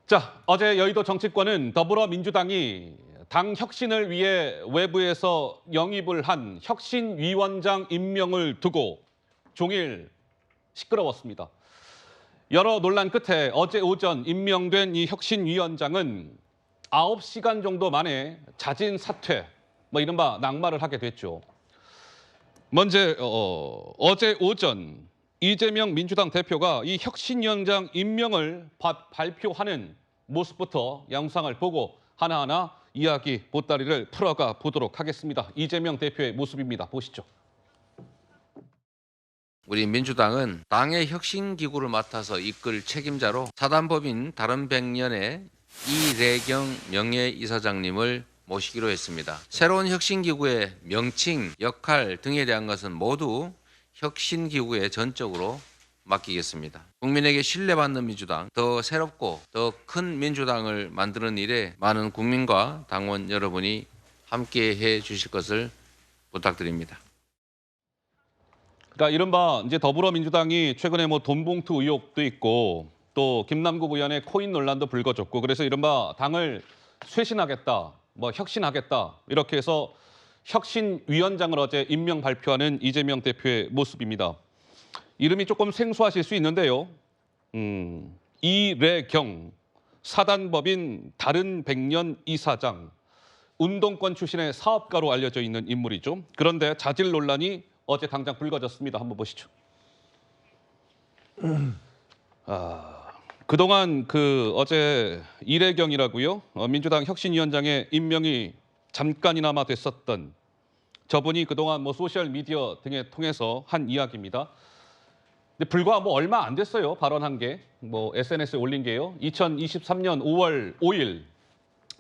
자, 어제 여의도 정치권은 더불어민주당이 당 혁신을 위해 외부에서 영입을 한 혁신위원장 임명을 두고 종일 시끄러웠습니다. 여러 논란 끝에 어제 오전 임명된 이 혁신위원장은 9시간 정도 만에 자진 사퇴, 이른바 낙마를 하게 됐죠. 먼저 어제 오전 이재명 민주당 대표가 이 혁신위원장 임명을 발표하는 모습부터 영상을 보고 하나하나 이야기 보따리를 풀어가 보도록 하겠습니다. 이재명 대표의 모습입니다. 보시죠. 우리 민주당은 당의 혁신기구를 맡아서 이끌 책임자로 사단법인 다른백년의 이래경 명예이사장님을 모시기로 했습니다. 새로운 혁신기구의 명칭, 역할 등에 대한 것은 모두 혁신기구에 전적으로 맡기겠습니다. 국민에게 신뢰받는 민주당, 더 새롭고 더 큰 민주당을 만드는 일에 많은 국민과 당원 여러분이 함께해 주실 것을 부탁드립니다. 그러니까 이른바 이제 더불어민주당이 최근에 돈봉투 의혹도 있고 또 김남국 의원의 코인 논란도 불거졌고 그래서 이른바 당을 쇄신하겠다, 혁신하겠다 이렇게 해서 혁신위원장을 어제 임명 발표하는 이재명 대표의 모습입니다. 이름이 조금 생소하실 수 있는데요. 이래경 사단법인 다른백년 이사장, 운동권 출신의 사업가로 알려져 있는 인물이죠. 그런데 자질 논란이 어제 당장 불거졌습니다. 한번 보시죠. 그동안 어제 이래경이라고요. 민주당 혁신위원장의 임명이 잠깐이나마 됐었던 저분이 그동안 소셜 미디어 등에 통해서 한 이야기입니다. 근데 불과 얼마 안 됐어요. 발언한 게 SNS에 올린 게요. 2023년 5월 5일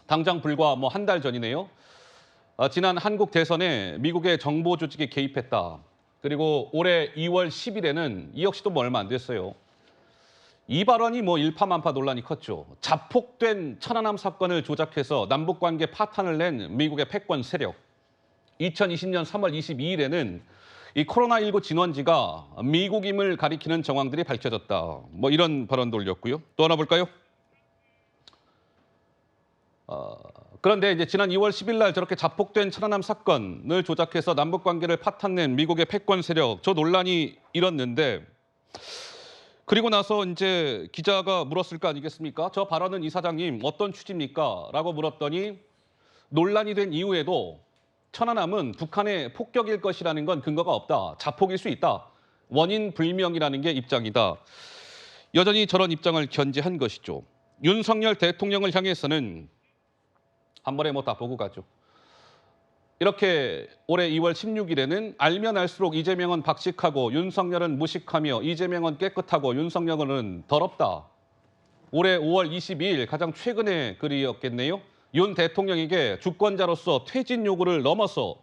당장 불과 한 달 전이네요. 지난 한국 대선에 미국의 정보 조직이 개입했다. 그리고 올해 2월 10일에는 이 역시도 얼마 안 됐어요. 이 발언이 일파만파 논란이 컸죠. 자폭된 천안함 사건을 조작해서 남북관계 파탄을 낸 미국의 패권 세력. 2020년 3월 22일에는 이 코로나19 진원지가 미국임을 가리키는 정황들이 밝혀졌다. 이런 발언도 올렸고요. 또 하나 볼까요? 그런데 이제 지난 2월 10일 날 저렇게 자폭된 천안함 사건을 조작해서 남북 관계를 파탄낸 미국의 패권 세력, 저 논란이 일었는데 그리고 나서 이제 기자가 물었을 거 아니겠습니까? 저 발언은 이사장님 어떤 취지입니까? 라고 물었더니 논란이 된 이후에도 천안함은 북한의 폭격일 것이라는 건 근거가 없다. 자폭일 수 있다. 원인 불명이라는 게 입장이다. 여전히 저런 입장을 견지한 것이죠. 윤석열 대통령을 향해서는 한 번에 다 보고 가죠. 이렇게 올해 2월 16일에는 알면 알수록 이재명은 박식하고 윤석열은 무식하며 이재명은 깨끗하고 윤석열은 더럽다. 올해 5월 22일 가장 최근의 글이었겠네요. 윤 대통령에게 주권자로서 퇴진 요구를 넘어서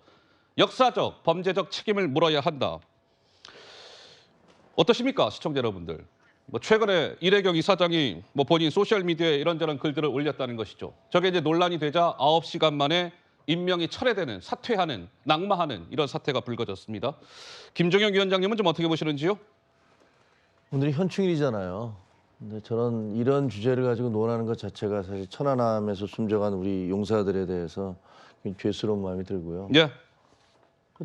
역사적, 범죄적 책임을 물어야 한다. 어떠십니까, 시청자 여러분들? 최근에 이래경 이사장이 본인 소셜미디어에 이런저런 글들을 올렸다는 것이죠. 저게 이제 논란이 되자 9시간 만에 임명이 철회되는, 사퇴하는, 낙마하는 이런 사태가 불거졌습니다. 김종영 위원장님은 좀 어떻게 보시는지요? 오늘이 현충일이잖아요. 근데 이런 주제를 가지고 논하는 것 자체가 사실 천안함에서 숨져간 우리 용사들에 대해서 죄스러운 마음이 들고요. 예.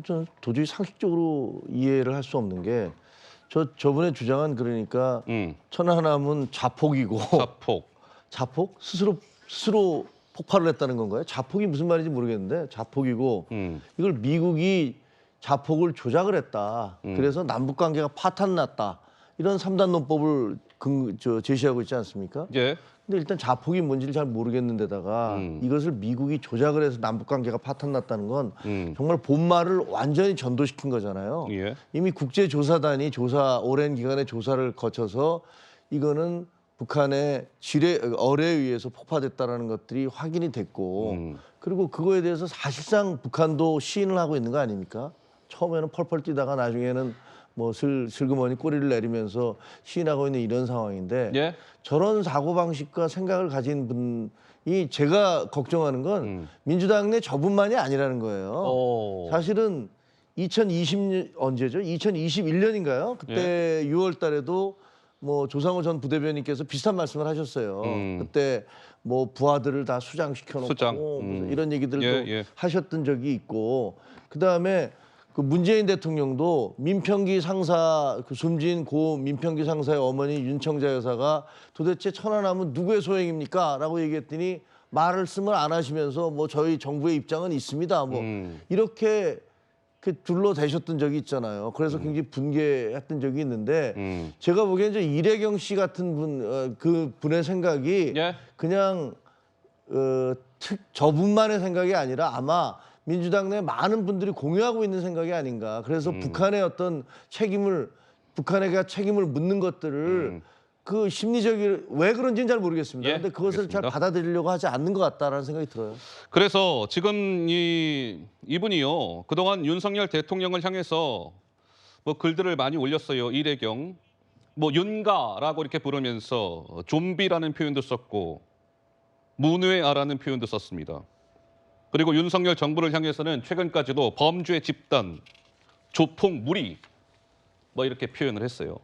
저는 도저히 상식적으로 이해를 할 수 없는 게 저분의 주장은 그러니까 천안함은 자폭이고 자폭? 스스로 폭발을 했다는 건가요? 자폭이 무슨 말인지 모르겠는데 자폭이고 이걸 미국이 자폭을 조작을 했다. 그래서 남북 관계가 파탄났다. 이런 3단 논법을 제시하고 있지 않습니까? 예. 근데 일단 자폭이 뭔지를 잘 모르겠는데다가 이것을 미국이 조작을 해서 남북 관계가 파탄났다는 건 정말 본말을 완전히 전도시킨 거잖아요. 예. 이미 국제조사단이 오랜 기간의 조사를 거쳐서 이거는 북한의 어뢰에 의해서 폭파됐다라는 것들이 확인이 됐고 그리고 그거에 대해서 사실상 북한도 시인을 하고 있는 거 아닙니까? 처음에는 펄펄 뛰다가 나중에는 슬그머니 꼬리를 내리면서 시인하고 있는 이런 상황인데 예? 저런 사고방식과 생각을 가진 분이 제가 걱정하는 건 민주당 내 저분만이 아니라는 거예요. 사실은 2020년 언제죠? 2021년인가요? 그때 6월 달에도 뭐 조상호 전 부대변인께서 비슷한 말씀을 하셨어요. 그때 뭐 부하들을 다 수장시켜놓고 수장. 무슨 이런 얘기들도 예. 하셨던 적이 있고, 그 다음에 그 문재인 대통령도 민평기 상사, 그 숨진 고 민평기 상사의 어머니 윤청자 여사가 도대체 천안함은 누구의 소행입니까? 라고 얘기했더니 말씀을 안 하시면서 뭐 저희 정부의 입장은 있습니다. 뭐 이렇게 둘러대셨던 적이 있잖아요. 그래서 굉장히 분개했던 적이 있는데 제가 보기엔 이제 이래경 씨 같은 분, 그 분의 생각이 예. 그냥 저분만의 생각이 아니라 아마 민주당 내 많은 분들이 공유하고 있는 생각이 아닌가. 그래서 북한의 어떤 북한에게 책임을 묻는 것들을 그 심리적인 왜 그런지는 잘 모르겠습니다. 예, 근데 그것을 알겠습니다. 잘 받아들이려고 하지 않는 것 같다라는 생각이 들어요. 그래서 지금 이분이요, 그동안 윤석열 대통령을 향해서 뭐 글들을 많이 올렸어요. 이래경, 뭐 윤가라고 이렇게 부르면서 좀비라는 표현도 썼고 문외아라는 표현도 썼습니다. 그리고 윤석열 정부를 향해서는 최근까지도 범죄 집단, 조폭 무리 뭐 이렇게 표현을 했어요.